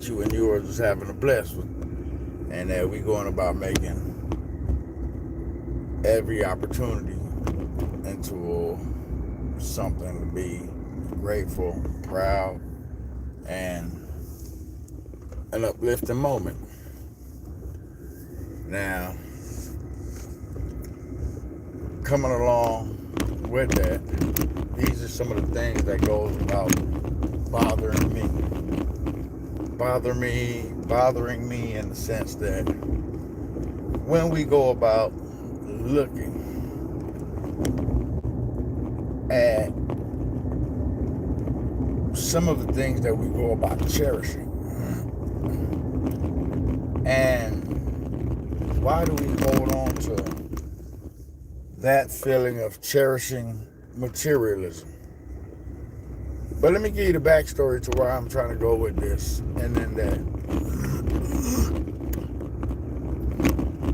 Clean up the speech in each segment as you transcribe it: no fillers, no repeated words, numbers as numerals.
you and yours is having a blessed one, and that we going about making every opportunity into something to be grateful, proud, and an uplifting moment. Now, coming along with that, these are some of the things that goes about bothering bothering me in the sense that when we go about looking at some of the things that we go about cherishing, and why do we hold on to that feeling of cherishing materialism? But let me give you the backstory to where I'm trying to go with this. And then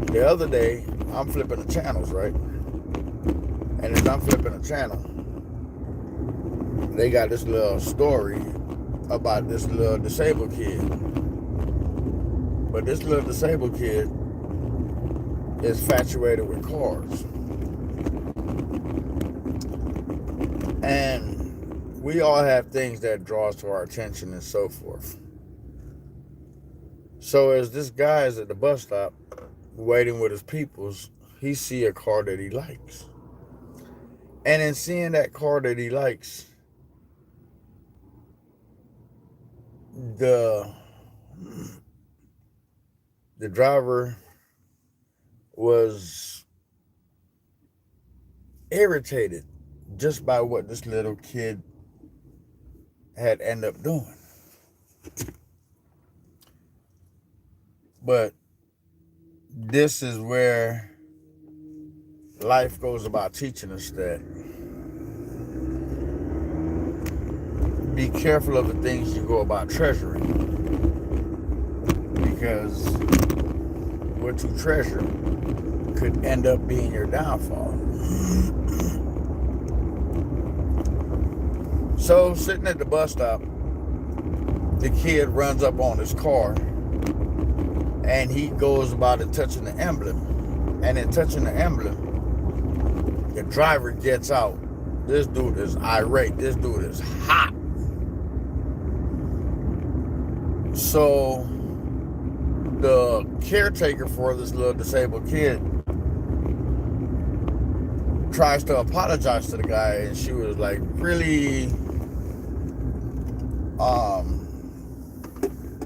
the other day, I'm flipping the channels, right? And as I'm flipping the channel, they got this little story about this little disabled kid. But this little disabled kid is infatuated with cars. And we all have things that draws to our attention and so forth. So as this guy is at the bus stop waiting with his peoples, he see a car that he likes. And in seeing that car that he likes, the driver was irritated just by what this little kid had ended up doing. But this is where life goes about teaching us that be careful of the things you go about treasuring, because what you treasure could end up being your downfall. So sitting at the bus stop, the kid runs up on his car and he goes about it touching the emblem. And in touching the emblem, the driver gets out. This dude is irate. This dude is hot. So the caretaker for this little disabled kid tries to apologize to the guy, and she was like really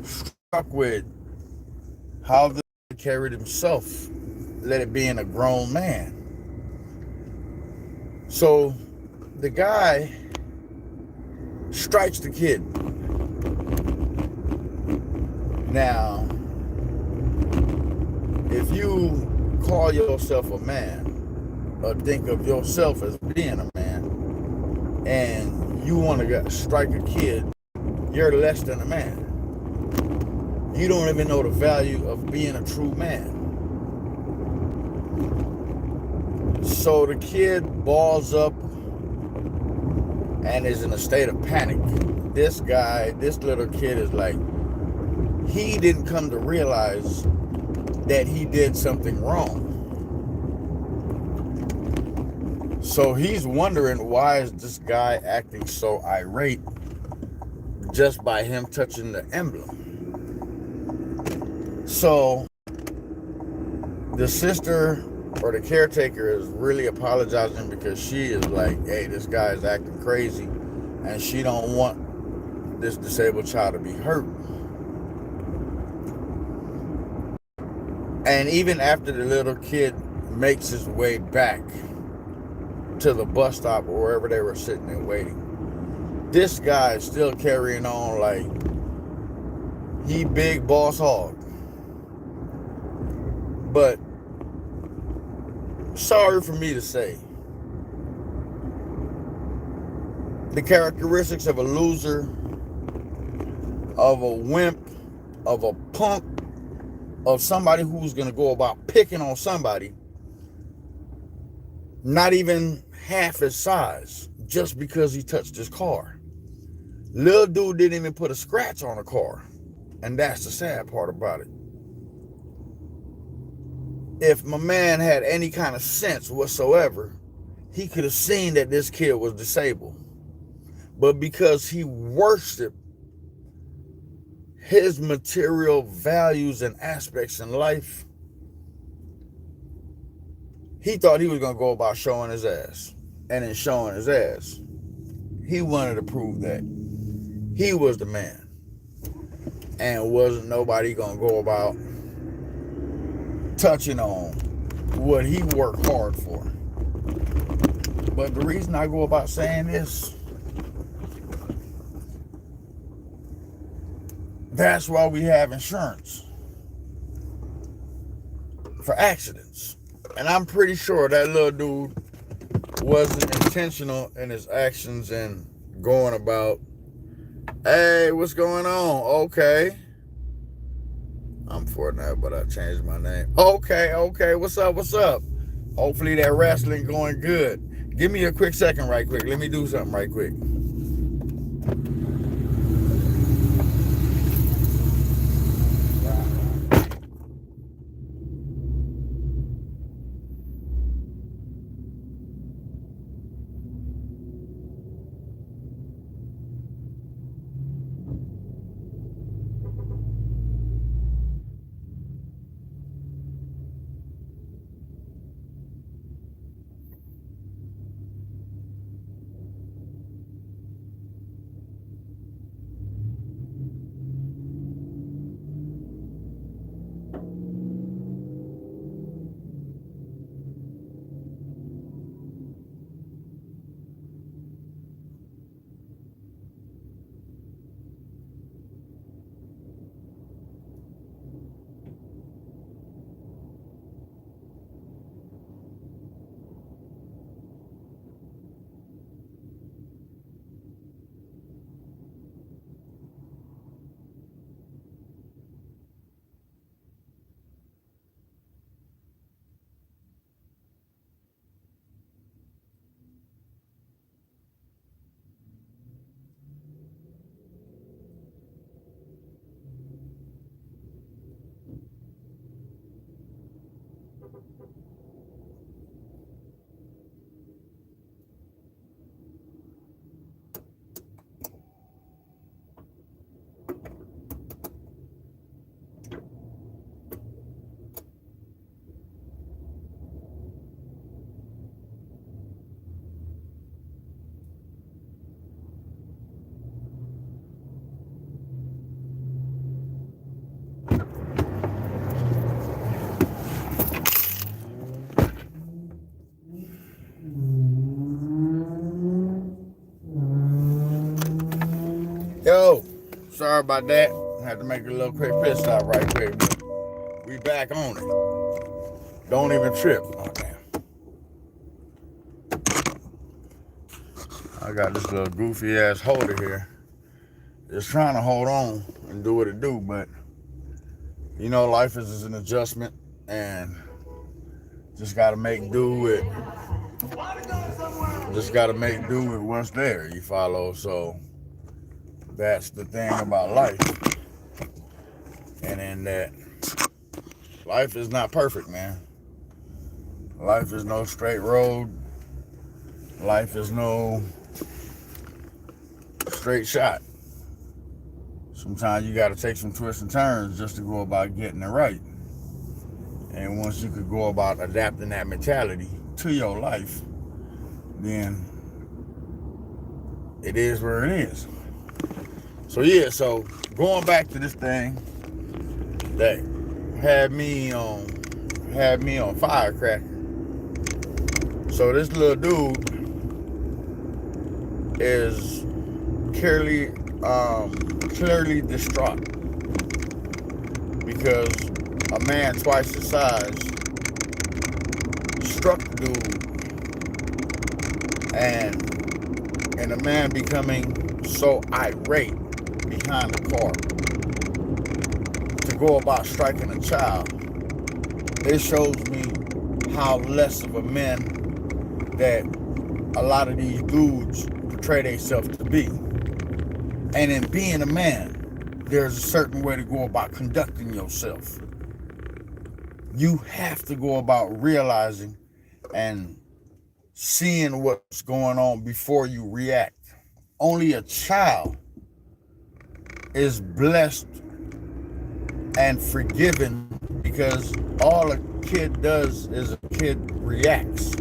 struck with how the carried himself, let it being a grown man. So the guy strikes the kid. Now, if you call yourself a man, or think of yourself as being a man, and you want to strike a kid, you're less than a man. You don't even know the value of being a true man. So the kid balls up and is in a state of panic. This little kid is like, he didn't come to realize that he did something wrong. So he's wondering, why is this guy acting so irate just by him touching the emblem? So the sister or the caretaker is really apologizing, because she is like, hey, this guy is acting crazy, and she don't want this disabled child to be hurt. And even after the little kid makes his way back to the bus stop or wherever they were sitting and waiting, this guy is still carrying on like he big boss hog. But sorry for me to say, the characteristics of a loser, of a wimp, of a punk, of somebody who's going to go about picking on somebody not even half his size just because he touched his car. Little dude didn't even put a scratch on the car. And that's the sad part about it. If my man had any kind of sense whatsoever, he could have seen that this kid was disabled. But because he worshiped his material values and aspects in life, he thought he was going to go about showing his ass. And in showing his ass, he wanted to prove that he was the man. And wasn't nobody going to go about touching on what he worked hard for. But the reason I go about saying this, that's why we have insurance for accidents. And I'm pretty sure that little dude wasn't intentional in his actions and going about, hey, what's going on? Okay. I'm Fortnite, but I changed my name. Okay. What's up? Hopefully that wrestling going good. Give me a quick second right quick. Let me do something right quick. Yo, sorry about that. I had to make a little quick pit stop right quick, but we back on it. Don't even trip. Oh, damn. I got this little goofy ass holder here. Just trying to hold on and do what it do, but you know, life is an adjustment and just gotta make do with what's there, you follow? So that's the thing about life. And in that life is not perfect, man. Life is no straight road. Life is no straight shot. Sometimes you got to take some twists and turns just to go about getting it right. And once you could go about adapting that mentality to your life, then it is where it is. So yeah, so going back to this thing that had me on firecracker. So this little dude is clearly distraught because a man twice his size struck the dude, and the man becoming so irate behind the car to go about striking a child. It shows me how less of a man that a lot of these dudes portray themselves to be. And in being a man, there's a certain way to go about conducting yourself. You have to go about realizing and seeing what's going on before you react. Only a child is blessed and forgiven because all a kid does is a kid reacts.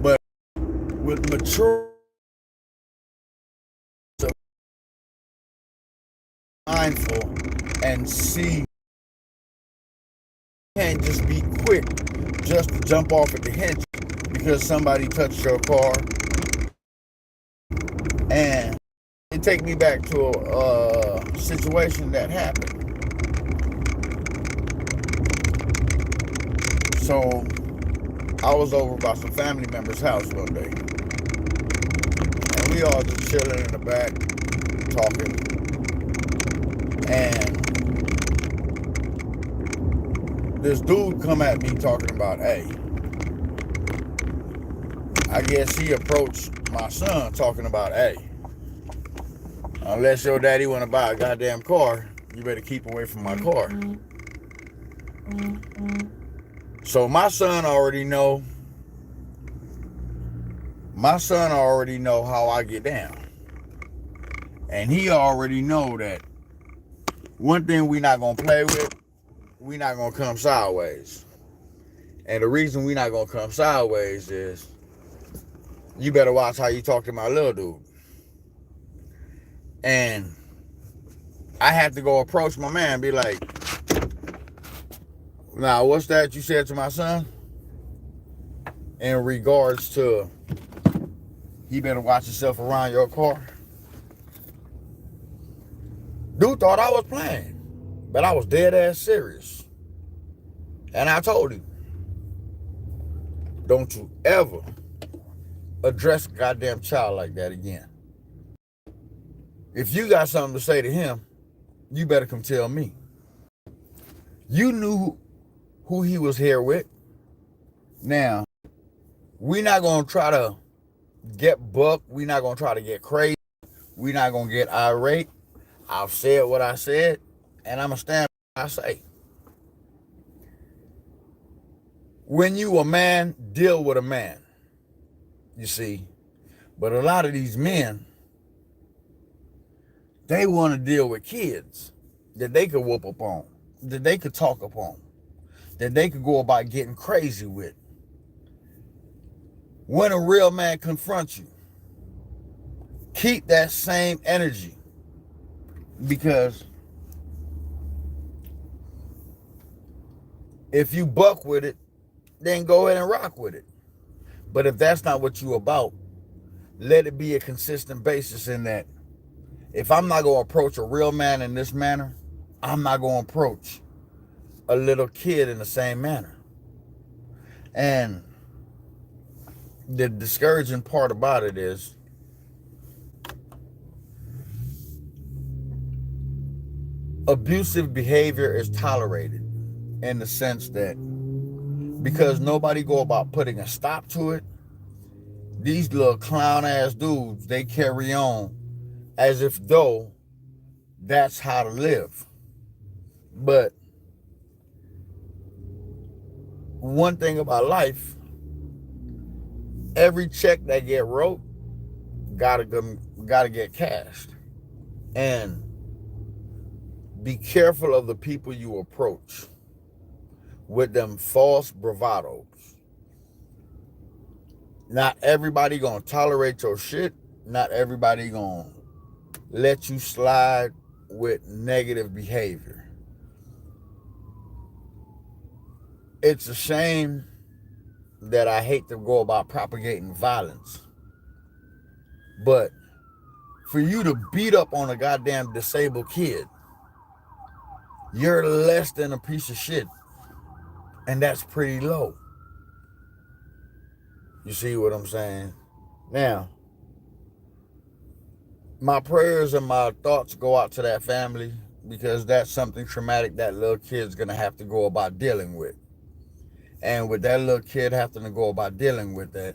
But with mature, mindful, and see, you can't just be quick just to jump off at the hinge because somebody touched your car. And it take me back to a situation that happened. So I was over by some family member's house one day, and we all just chilling in the back, talking. And this dude come at me talking about, hey, I guess he approached my son talking about, hey, unless your daddy want to buy a goddamn car, you better keep away from my car. So my son already know how I get down. And he already know that one thing we not going to play with, we not going to come sideways. And the reason we not going to come sideways is you better watch how you talk to my little dude. And I had to go approach my man and be like, now, what's that you said to my son? In regards to, he better watch himself around your car. Dude thought I was playing, but I was dead ass serious. And I told him, don't you ever address a goddamn child like that again. If you got something to say to him, you better come tell me. You knew who he was here with. Now, we're not going to try to get buck. We're not going to try to get crazy. We're not going to get irate. I've said what I said, and I'm going to stand by what I say. When you a man, deal with a man. You see. But a lot of these men, they want to deal with kids that they could whoop up on, that they could talk upon, that they could go about getting crazy with. When a real man confronts you, keep that same energy, because if you buck with it, then go ahead and rock with it. But if that's not what you about, let it be a consistent basis in that if I'm not going to approach a real man in this manner, I'm not going to approach a little kid in the same manner. And the discouraging part about it is abusive behavior is tolerated in the sense that because nobody go about putting a stop to it, these little clown ass dudes, they carry on as if though that's how to live. But one thing about life, every check that get wrote gotta get cashed. And be careful of the people you approach with them false bravados. Not everybody gonna tolerate your shit. Not everybody gonna let you slide with negative behavior. It's a shame that I hate to go about propagating violence. But for you to beat up on a goddamn disabled kid, you're less than a piece of shit. And that's pretty low. You see what I'm saying? Now, my prayers and my thoughts go out to that family because that's something traumatic that little kid's going to have to go about dealing with. And with that little kid having to go about dealing with that,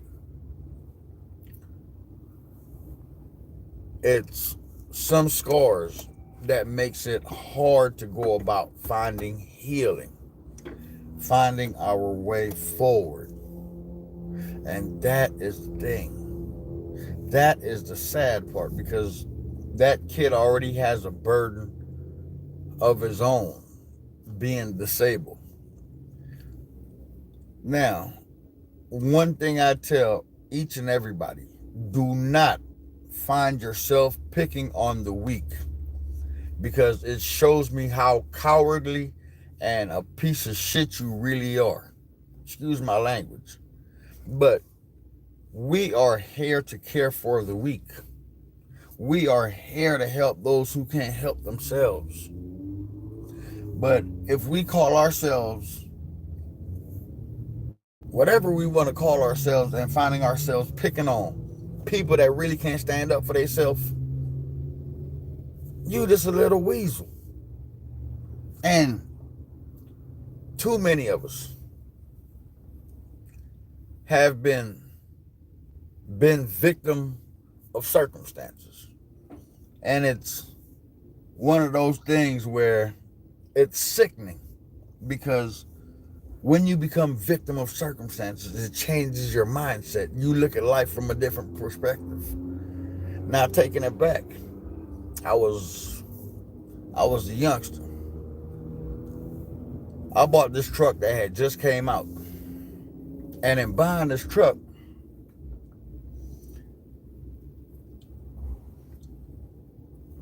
it's some scars that makes it hard to go about finding healing, finding our way forward. And that is the thing. That is the sad part, because that kid already has a burden of his own, being disabled. Now, one thing I tell each and everybody: do not find yourself picking on the weak, because it shows me how cowardly and a piece of shit you really are. Excuse my language. But we are here to care for the weak. We are here to help those who can't help themselves. But if we call ourselves whatever we want to call ourselves, and finding ourselves picking on people that really can't stand up for themselves, you just a little weasel. And too many of us have been victim of circumstances. And it's one of those things where it's sickening, because when you become victim of circumstances, it changes your mindset. You look at life from a different perspective. Now, taking it back, I was a youngster. I bought this truck that had just came out. And in buying this truck,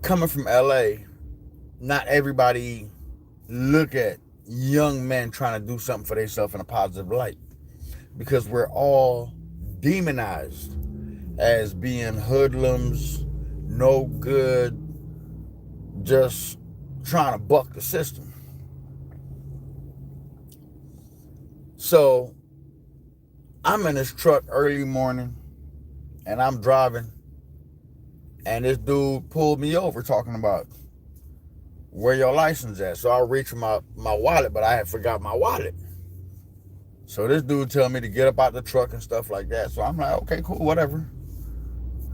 coming from LA, not everybody look at young men trying to do something for themselves in a positive light, because we're all demonized as being hoodlums, no good, just trying to buck the system. So I'm in this truck early morning, and I'm driving, and this dude pulled me over talking about, where your license at? So I reach for my wallet, but I had forgot my wallet. So this dude tell me to get up out the truck and stuff like that. So I'm like, okay, cool, whatever.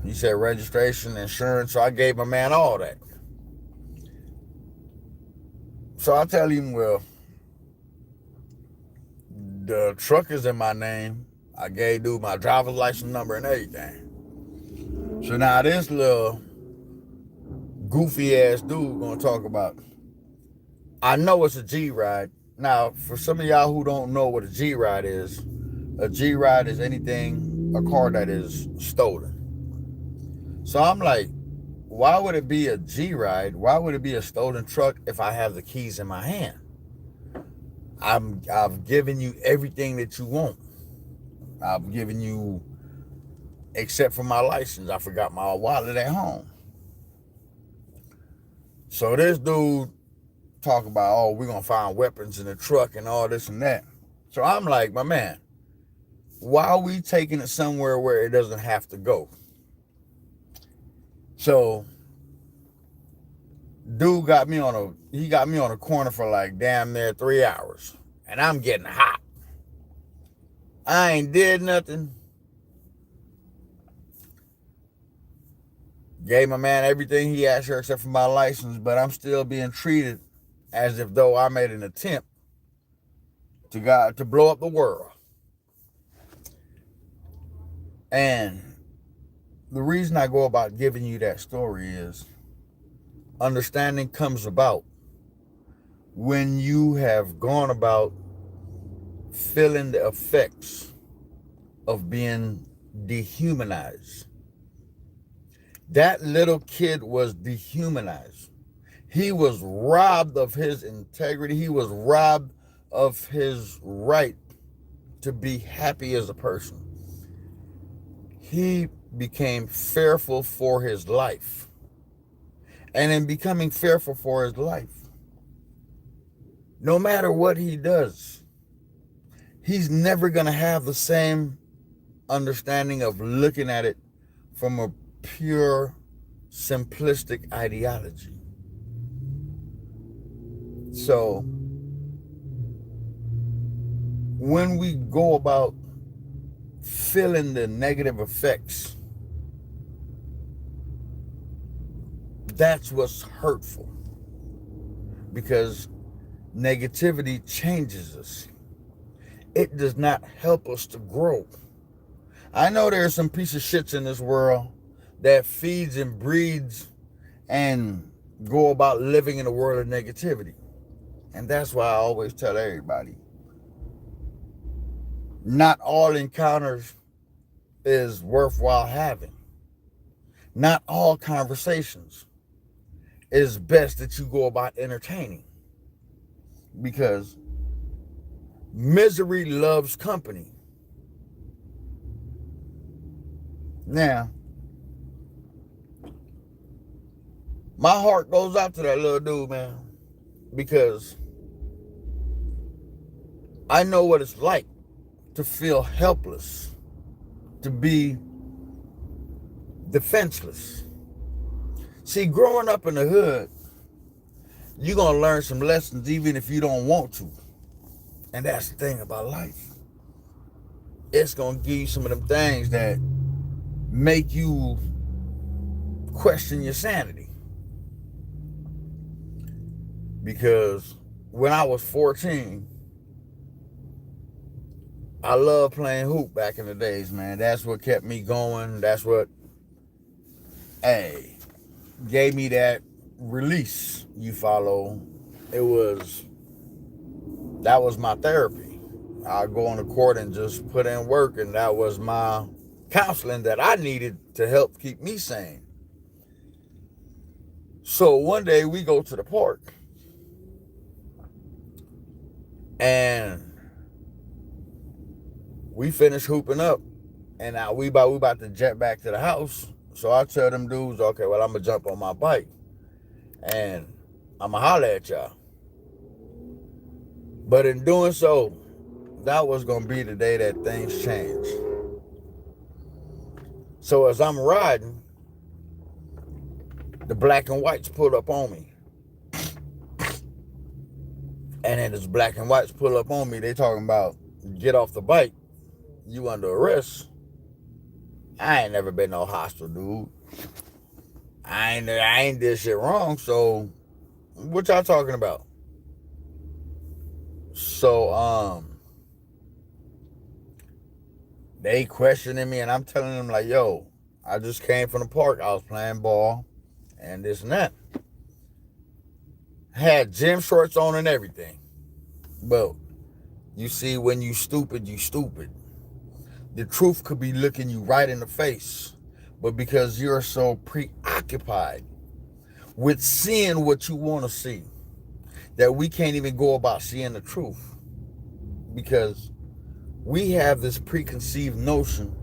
He said registration, insurance, so I gave my man all that. So I tell him, well, the truck is in my name. I gave dude my driver's license number and everything. So now this little goofy ass dude gonna talk about, I know it's a G-Ride. Now, for some of y'all who don't know what a G-Ride is anything, a car that is stolen. So I'm like, why would it be a G-Ride? Why would it be a stolen truck if I have the keys in my hand? I've given you everything that you want. I've given you, except for my license. I forgot my wallet at home. So this dude talk about, oh, we're going to find weapons in the truck and all this and that. So I'm like, my man, why are we taking it somewhere where it doesn't have to go? So dude got me on a corner for like damn near 3 hours. And I'm getting hot. I ain't did nothing. Gave my man everything he asked for except for my license, but I'm still being treated as if though I made an attempt to blow up the world. And the reason I go about giving you that story is understanding comes about when you have gone about feeling the effects of being dehumanized. That little kid was dehumanized. He was robbed of his integrity. He was robbed of his right to be happy as a person. He became fearful for his life. And in becoming fearful for his life, no matter what he does, he's never going to have the same understanding of looking at it from a pure, simplistic ideology. So, when we go about feeling the negative effects, that's what's hurtful. because negativity changes us. It does not help us to grow. I know there's some piece of shits in this world that feeds and breeds and go about living in a world of negativity. And that's why I always tell everybody, not all encounters is worthwhile having. Not all conversations is best that you go about entertaining. Because misery loves company. Now, my heart goes out to that little dude, man, because I know what it's like to feel helpless, to be defenseless. See, growing up in the hood, you're going to learn some lessons even if you don't want to. And that's the thing about life. It's going to give you some of them things that make you question your sanity. Because when I was 14, I loved playing hoop back in the days, man. That's what kept me going. That's what, gave me that release, you follow. That was my therapy. I'd go on the court and just put in work, and that was my counseling that I needed to help keep me sane. So one day we go to the park, and we finish hooping up, and now we about to jet back to the house. So I tell them dudes, okay, well, I'm going to jump on my bike, and I'm going to holler at y'all. But in doing so, that was going to be the day that things changed. So as I'm riding, the black and whites pull up on me. And then as black and whites pull up on me, they talking about, get off the bike, you under arrest. I ain't never been no hostile dude. I ain't did shit wrong, so what y'all talking about? So, they questioning me, and I'm telling them like, yo, I just came from the park. I was playing ball and this and that. Had gym shorts on and everything. But you see, when you stupid, you stupid. The truth could be looking you right in the face. But because you're so preoccupied with seeing what you want to see, that we can't even go about seeing the truth. Because we have this preconceived notion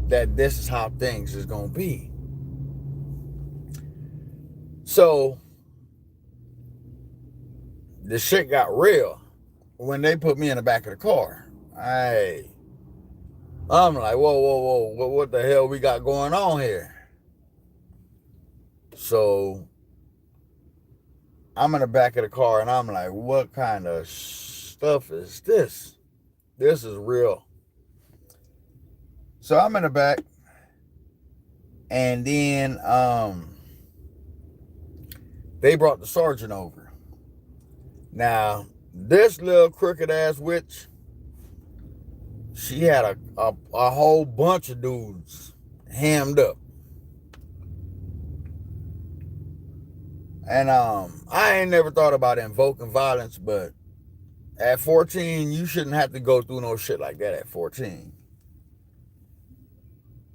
that this is how things is going to be. So, the shit got real when they put me in the back of the car. I'm like, whoa, what the hell we got going on here? So, I'm in the back of the car, and I'm like, what kind of stuff is this? This is real. So, I'm in the back, and then they brought the sergeant over. Now, this little crooked ass witch, she had a whole bunch of dudes hammed up. And I ain't never thought about invoking violence, but at 14, you shouldn't have to go through no shit like that at 14.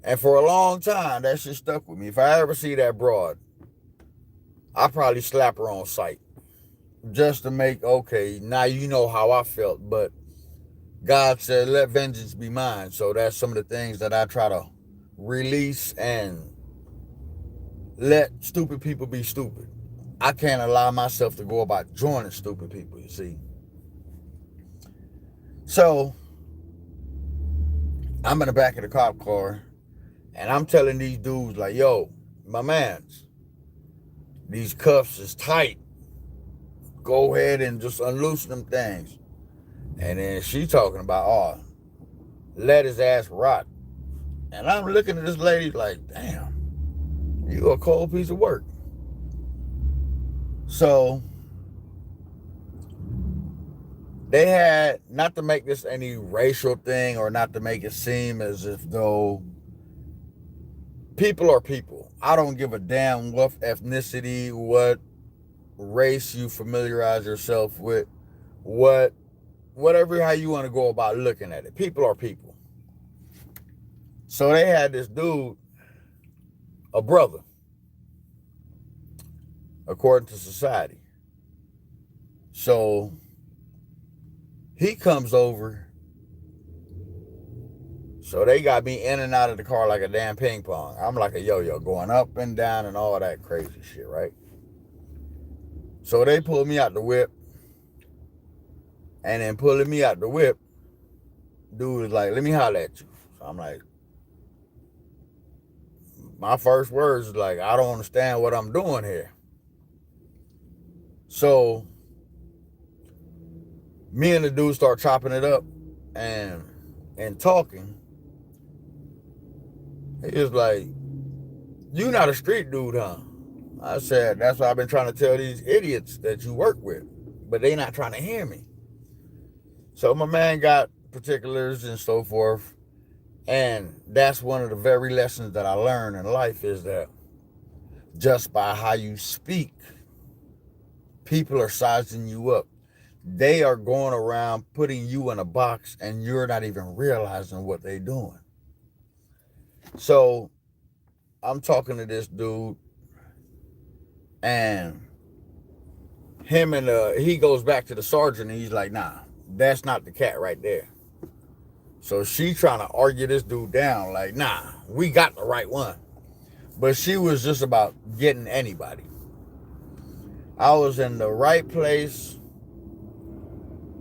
And for a long time, that shit stuck with me. If I ever see that broad, I probably slap her on sight. Just to make, okay, now you know how I felt, but God said, let vengeance be mine. So that's some of the things that I try to release and let stupid people be stupid. I can't allow myself to go about joining stupid people, you see. So, I'm in the back of the cop car, and I'm telling these dudes like, yo, my mans, these cuffs is tight. Go ahead and just unloosen them things. And then she talking about, let his ass rot. And I'm looking at this lady like, damn, you a cold piece of work. So They had, not to make this any racial thing or not to make it seem as if though people are people. I don't give a damn what ethnicity, what race you familiarize yourself with, whatever, how you want to go about looking at it. People are people. So they had this dude, a brother, according to society. So he comes over. So they got me in and out of the car like a damn ping pong. I'm like a yo-yo, going up and down and all that crazy shit, right? So they pulled me out the whip. And then pulling me out the whip, dude is like, let me holler at you. So I'm like, my first words is like, I don't understand what I'm doing here. So me and the dude start chopping it up and talking. He was like, you not a street dude, huh? I said, that's what I've been trying to tell these idiots that you work with, but they not trying to hear me. So my man got particulars and so forth. And that's one of the very lessons that I learned in life, is that just by how you speak, people are sizing you up. They are going around putting you in a box and you're not even realizing what they're doing. So I'm talking to this dude, and he goes back to the sergeant and he's like, nah, that's not the cat right there. So she trying to argue this dude down like, nah, we got the right one. But she was just about getting anybody. I was in the right place,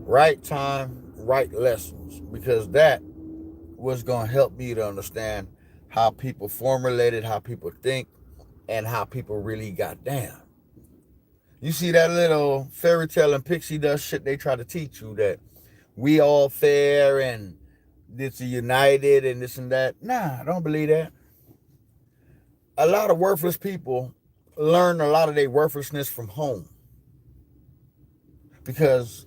right time, right lessons, because that was going to help me to understand how people formulated, how people think, and how people really got down. You see that little fairy tale and pixie dust shit they try to teach you, that we all fair and it's united and this and that. Nah, I don't believe that. A lot of worthless people learn a lot of their worthlessness from home, because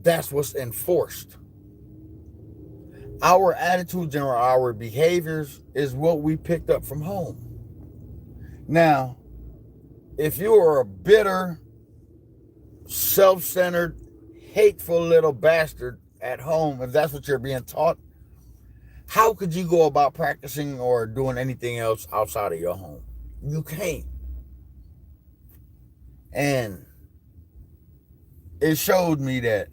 that's what's enforced. Our attitudes and our behaviors is what we picked up from home. Now, if you are a bitter, self-centered, hateful little bastard at home, if that's what you're being taught, how could you go about practicing or doing anything else outside of your home? You can't. And it showed me that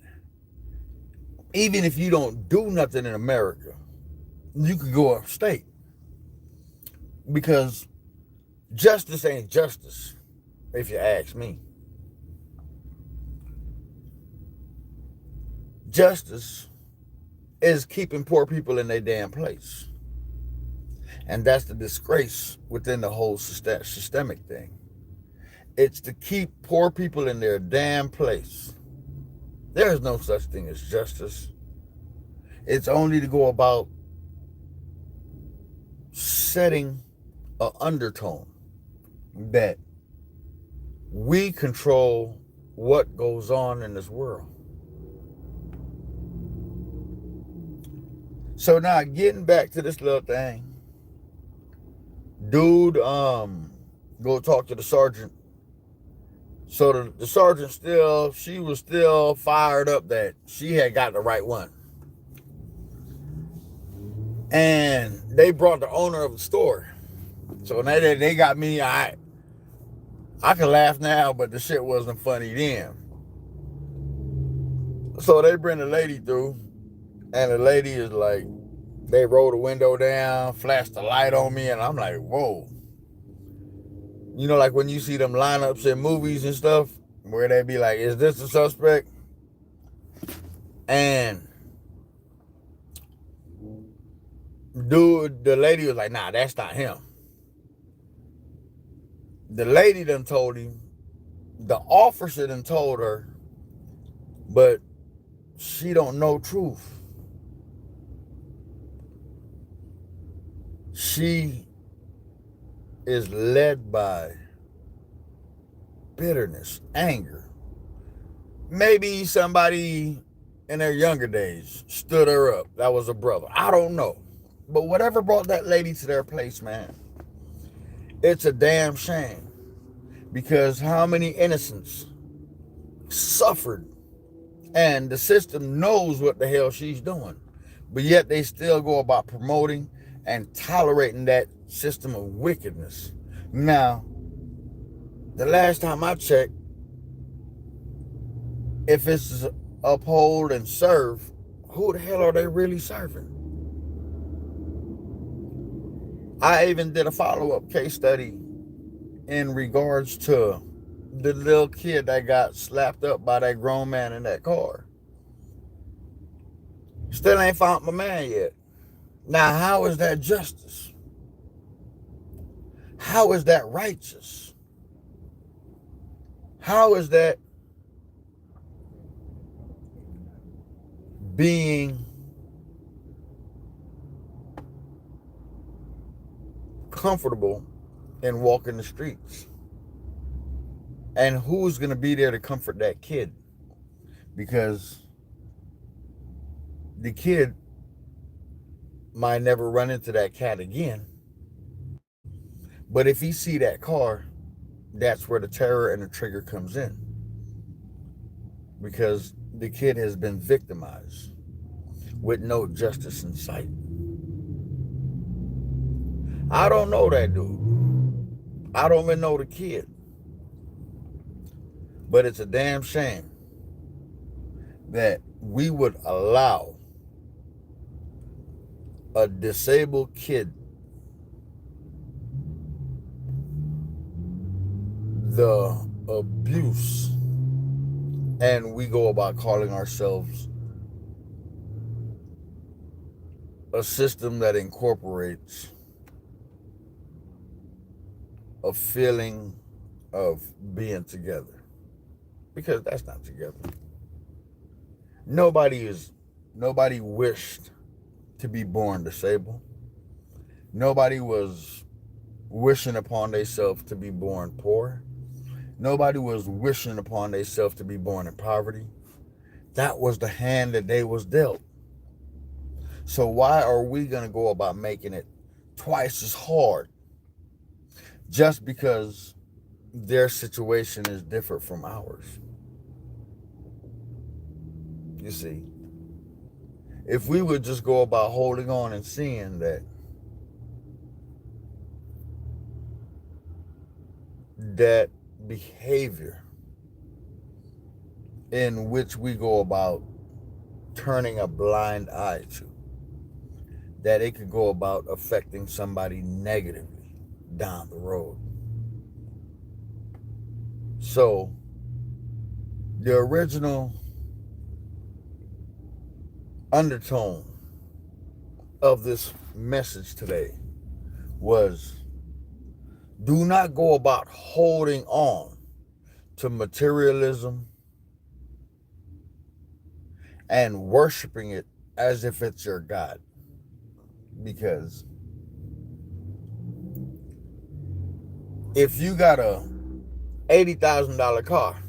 even if you don't do nothing in America, you could go upstate. Because justice ain't justice, if you ask me. Justice is keeping poor people in their damn place. And that's the disgrace within the whole systemic thing. It's to keep poor people in their damn place. There is no such thing as justice. It's only to go about setting an undertone that we control what goes on in this world. So now, getting back to this little thing, dude, go talk to the sergeant. So the sergeant she was still fired up that she had got the right one. And they brought the owner of the store. So now they got me, I can laugh now, but the shit wasn't funny then. So they bring the lady through, and the lady is like, they roll the window down, flash the light on me, and I'm like, whoa. You know, like when you see them lineups in movies and stuff, where they be like, is this the suspect? And dude, the lady was like, nah, that's not him. The lady done told him, the officer done told her, but she don't know truth. She is led by bitterness, anger. Maybe somebody in their younger days stood her up. That was a brother. I don't know. But whatever brought that lady to their place, man, it's a damn shame. Because how many innocents suffered, and the system knows what the hell she's doing, but yet they still go about promoting and tolerating that system of wickedness. Now, the last time I checked, if it's uphold and serve, who the hell are they really serving? I even did a follow-up case study in regards to the little kid that got slapped up by that grown man in that car. Still ain't found my man yet. Now, how is that justice? How is that righteous? How is that being comfortable in walking the streets? And who's going to be there to comfort that kid? Because the kid might never run into that cat again. But if he see that car, that's where the terror and the trigger comes in. Because the kid has been victimized with no justice in sight. I don't know that dude. I don't even know the kid. But it's a damn shame that we would allow a disabled kid the abuse, and we go about calling ourselves a system that incorporates a feeling of being together, because that's not together. Nobody wished to be born disabled. Nobody was wishing upon themselves to be born poor. Nobody was wishing upon themselves to be born in poverty. That was the hand that they was dealt. So why are we going to go about making it twice as hard just because their situation is different from ours? You see, if we would just go about holding on and seeing that behavior in which we go about turning a blind eye to, that it could go about affecting somebody negatively down the road. So, the original undertone of this message today was, do not go about holding on to materialism and worshiping it as if it's your God. Because if you got a $80,000 car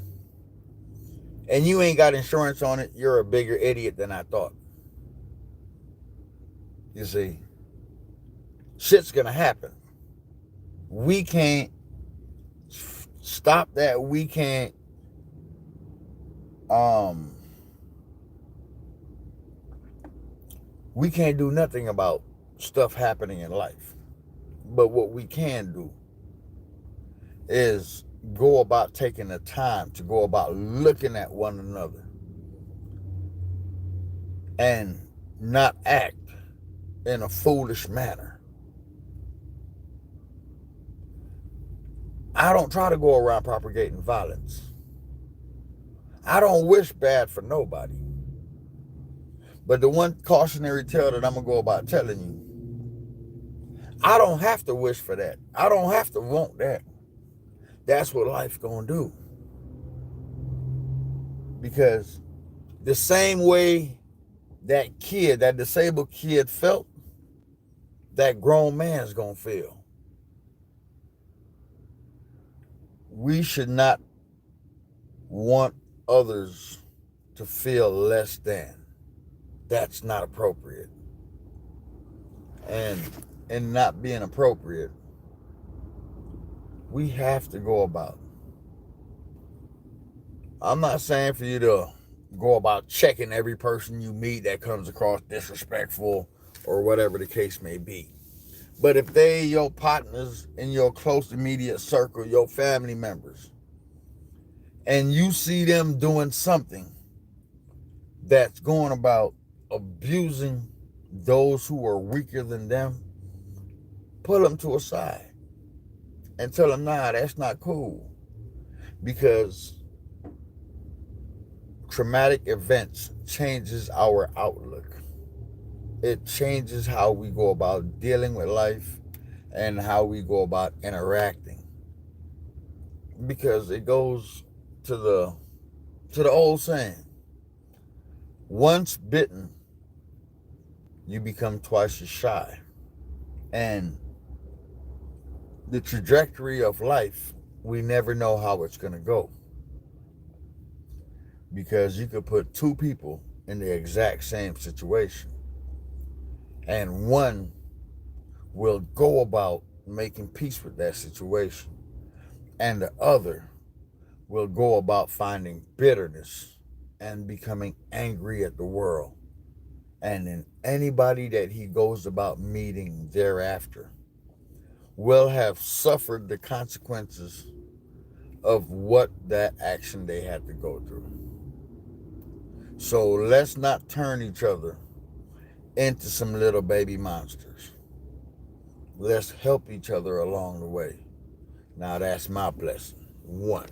and you ain't got insurance on it, you're a bigger idiot than I thought. You see, shit's gonna happen. We can't stop that. We can't do nothing about stuff happening in life. But what we can do is go about taking the time to go about looking at one another and not act in a foolish manner. I don't try to go around propagating violence. I don't wish bad for nobody. But the one cautionary tale that I'm going to go about telling you, I don't have to wish for that. I don't have to want that. That's what life's going to do. Because the same way that kid, that disabled kid felt, that grown man's going to feel. We should not want others to feel less than. That's not appropriate. And in not being appropriate, we have to go about. I'm not saying for you to go about checking every person you meet that comes across disrespectful or whatever the case may be. But if they your partners in your close immediate circle, your family members, and you see them doing something that's going about abusing those who are weaker than them, pull them to a side and tell them, nah, that's not cool. Because traumatic events changes our outlook. It changes how we go about dealing with life and how we go about interacting. Because it goes to the old saying, once bitten, you become twice as shy. And the trajectory of life, we never know how it's going to go. Because you could put two people in the exact same situation, and one will go about making peace with that situation, and the other will go about finding bitterness and becoming angry at the world. And then anybody that he goes about meeting thereafter will have suffered the consequences of what that action they had to go through. So let's not turn each other into some little baby monsters. Let's help each other along the way. Now that's my blessing. 1.